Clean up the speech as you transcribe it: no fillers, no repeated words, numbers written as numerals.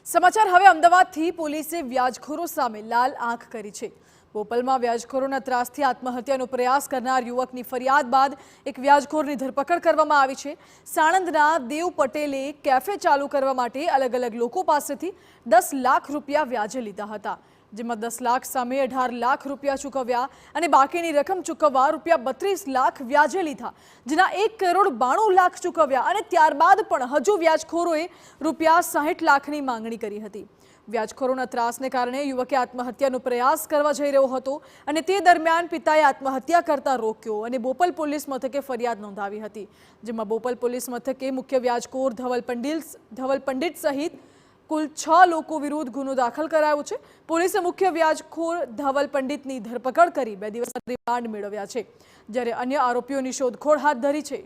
સમાચાર હવે અમદાવાદથી પોલીસે વ્યાજખોરો સામે લાલ આંખ કરી છે। બોપલમાં વ્યાજખોરોના ત્રાસથી આત્મહત્યાનો પ્રયાસ કરનાર યુવકની ફરિયાદ બાદ એક વ્યાજખોરની ધરપકડ કરવામાં આવી છે। સાણંદના દેવ પટેલે કેફે ચાલુ કરવા માટે અલગ અલગ લોકો પાસેથી 10 લાખ રૂપિયા વ્યાજે લીધા હતા, જેમાં 10 લાખ સામે 18 લાખ રૂપિયા ચૂકવ્યા અને બાકીની રકમ ચૂકવવા રૂપિયા 32 લાખ વ્યાજે લીધા, જેના 1 કરોડ 92 લાખ ચૂકવ્યા અને ત્યારબાદ પણ હજુ વ્યાજખોરોએ રૂપિયા 60 લાખની માંગણી કરી હતી। વ્યાજખોરોના ત્રાસને કારણે યુવકે આત્મહત્યાનો પ્રયાસ કરવા જઈ રહ્યો હતો અને તે દરમિયાન પિતાએ આત્મહત્યા કરતા રોક્યો અને બોપલ પોલીસ મથકે ફરિયાદ નોંધાવી હતી, જેમાં બોપલ પોલીસ મથકે મુખ્ય વ્યાજખોર ધવલ પંડિત સહિત કુલ 6 લોકો વિરુદ્ધ ગુનો દાખલ કરાયો છે। પોલીસે મુખ્ય વ્યાજખોર ધવલ પંડિતની ધરપકડ કરી 2 દિવસના રિમાન્ડ મેળવ્યા છે, જ્યારે અન્ય આરોપીઓની શોધખોળ હાથ ધરી છે।